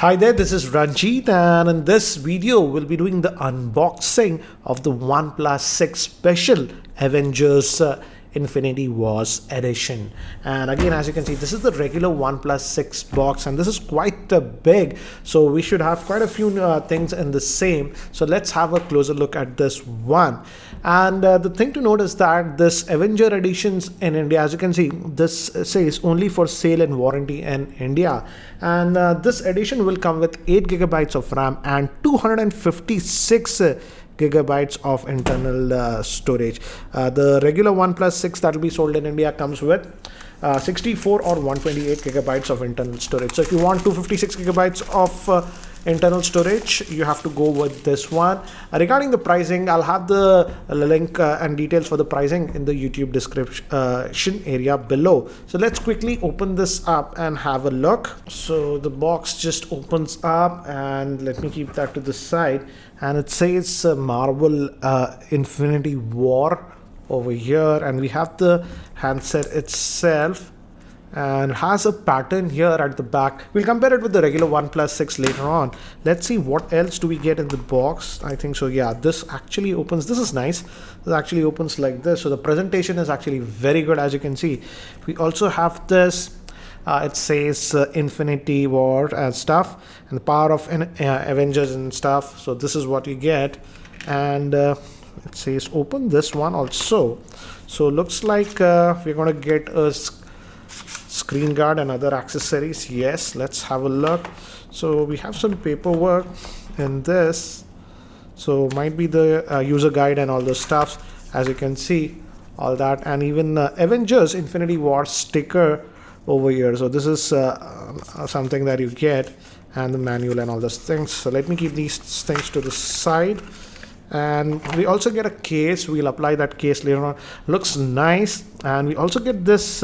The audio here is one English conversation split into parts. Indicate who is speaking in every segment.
Speaker 1: Hi there, this is Ranjit, and in this video we'll be doing the unboxing of the Oneplus 6 Special Avengers Infinity Wars Edition. And again, as you can see, this is the regular Oneplus 6 box, and this is quite big, so we should have quite a few things in the same. So let's have a closer look at this one. And the thing to note is that this Avenger editions in India, as you can see, this says only for sale and warranty in India. And this edition will come with 8 gigabytes of RAM and 256 gigabytes of internal storage. The regular OnePlus 6 that will be sold in India comes with 64 or 128 gigabytes of internal storage. So if you want 256 gigabytes of internal storage, you have to go with this one. Regarding the pricing, I'll have the link and details for the pricing in the YouTube description area below. So let's quickly open this up and have a look. So the box just opens up, and let me keep that to the side, and it says Marvel Infinity War over here, and we have the handset itself and has a pattern here at the back. We'll compare it with the regular OnePlus 6 later on. Let's see what else do we get in the box. I think so, yeah, this actually opens. This is nice. This actually opens like this, so the presentation is actually very good, as you can see. We also have this it says Infinity War and stuff, and the power of Avengers and stuff. So this is what you get, and it says open this one also. So looks like we're going to get a screen guard and other accessories. Yes, let's have a look. So we have some paperwork in this, so might be the user guide and all those stuff, as you can see, all that, and even Avengers Infinity War sticker over here. So this is something that you get, and the manual and all those things. So let me keep these things to the side. And we also get a case. We'll apply that case later on. Looks nice. And we also get this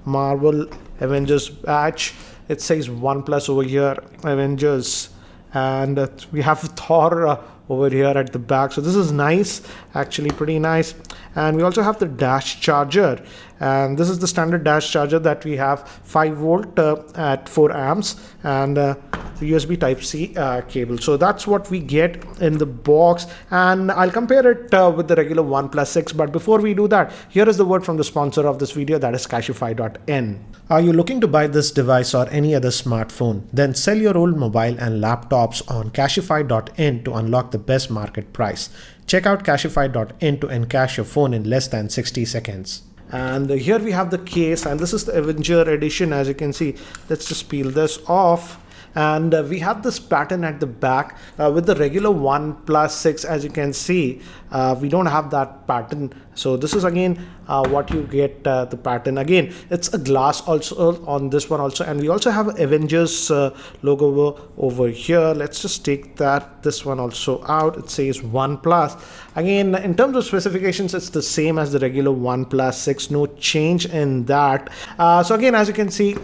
Speaker 1: Marvel Avengers badge. It says OnePlus over here, Avengers, and we have Thor over here at the back. So this is nice, actually pretty nice. And we also have the dash charger, and this is the standard dash charger that we have, 5 volt at 4 amps, and the USB type C cable. So that's what we get in the box, and I'll compare it with the regular OnePlus 6. But before we do that, here is the word from the sponsor of this video, that is Cashify.in. Are you looking to buy this device or any other smartphone? Then sell your old mobile and laptops on Cashify.in to unlock the best market price. Check out Cashify.in to encash your phone in less than 60 seconds. And here we have the case, and this is the Avenger edition, as you can see. Let's just peel this off. And we have this pattern at the back. With the regular OnePlus 6, as you can see, we don't have that pattern. So this is again what you get, the pattern. Again, it's a glass also on this one also, and we also have Avengers logo over here. Let's just take this one also out. It says OnePlus. Again, in terms of specifications, it's the same as the regular OnePlus 6. No change in that. So again, as you can see,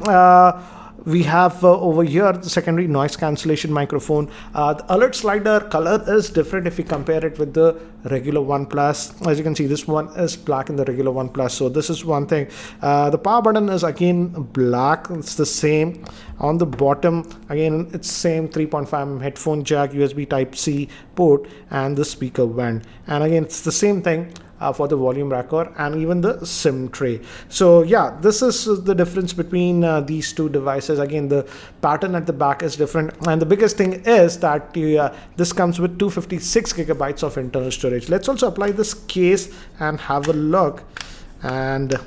Speaker 1: we have over here the secondary noise cancellation microphone. The alert slider color is different if you compare it with the regular OnePlus. As you can see, this one is black in the regular OnePlus, so this is one thing. The power button is again black. It's the same on the bottom. Again, it's same 3.5mm headphone jack, USB type C port, and the speaker vent. And again, it's the same thing for the volume rocker and even the SIM tray. So yeah, this is the difference between these two devices. Again, the pattern at the back is different, and the biggest thing is that this comes with 256 gigabytes of internal storage. Let's also apply this case and have a look. And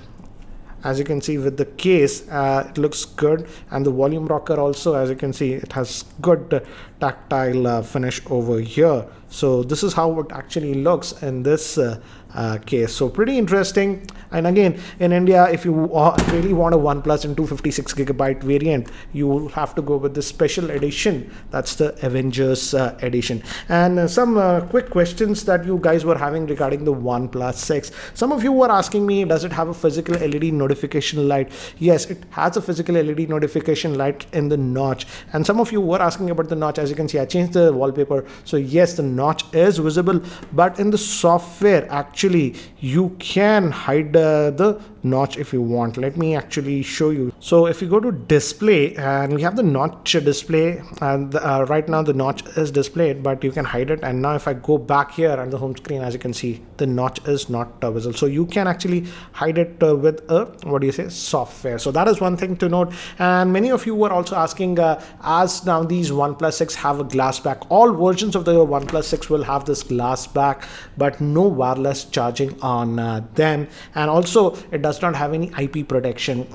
Speaker 1: as you can see with the case, it looks good, and the volume rocker also, as you can see, it has good tactile finish over here. So this is how it actually looks in this case. So pretty interesting. And again, in India, if you really want a OnePlus in 256 gigabyte variant, you will have to go with the special edition. That's the Avengers edition. And some quick questions that you guys were having regarding the OnePlus 6. Some of you were asking me, does it have a physical LED notification light? Yes, it has a physical LED notification light in the notch. And some of you were asking about the notch. As you can see, I changed the wallpaper. So yes, the notch is visible, but in the software, actually actually you can hide the notch if you want. Let me actually show you. So if you go to display, and we have the notch display, and right now the notch is displayed, but you can hide it. And now if I go back here on the home screen, as you can see, the notch is not visible. So you can actually hide it with a software. So that is one thing to note. And many of you were also asking, as now these OnePlus 6 have a glass back. All versions of the OnePlus 6 will have this glass back, but no wireless charging on them. And also it does not have any IP protection.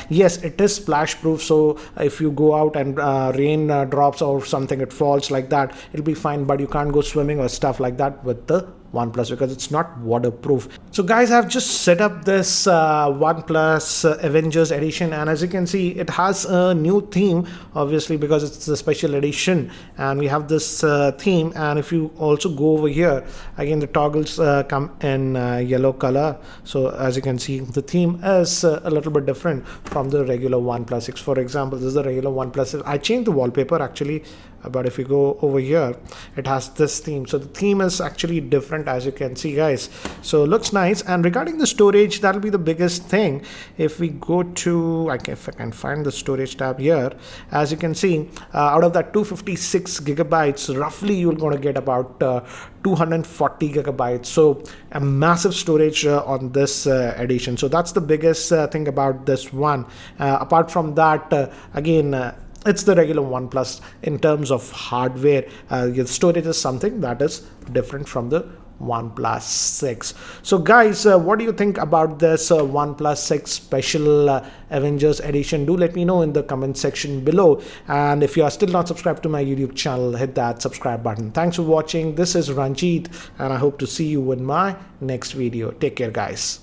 Speaker 1: Yes, it is splash proof, so if you go out and rain drops or something, it falls like that, it'll be fine, but you can't go swimming or stuff like that with the OnePlus because it's not waterproof. So guys, I've just set up this OnePlus Avengers Edition, and as you can see, it has a new theme, obviously because it's a special edition, and we have this theme. And if you also go over here, again the toggles come in yellow color. So as you can see, the theme is a little bit different from the regular OnePlus 6. For example, this is the regular OnePlus 6. I changed the wallpaper actually, but if you go over here, it has this theme. So the theme is actually different, as you can see, guys. So it looks nice. And regarding the storage, that'll be the biggest thing. If we go to, if I can find the storage tab here, as you can see, out of that 256 gigabytes, roughly you're going to get about 240 gigabytes. So a massive storage on this edition. So that's the biggest thing about this one. Apart from that, again, it's the regular OnePlus in terms of hardware. Your storage is something that is different from the OnePlus 6. So guys, what do you think about this OnePlus 6 Special Avengers Edition? Do let me know in the comment section below. And if you are still not subscribed to my YouTube channel, hit that subscribe button. Thanks for watching. This is Ranjit, and I hope to see you in my next video. Take care, guys.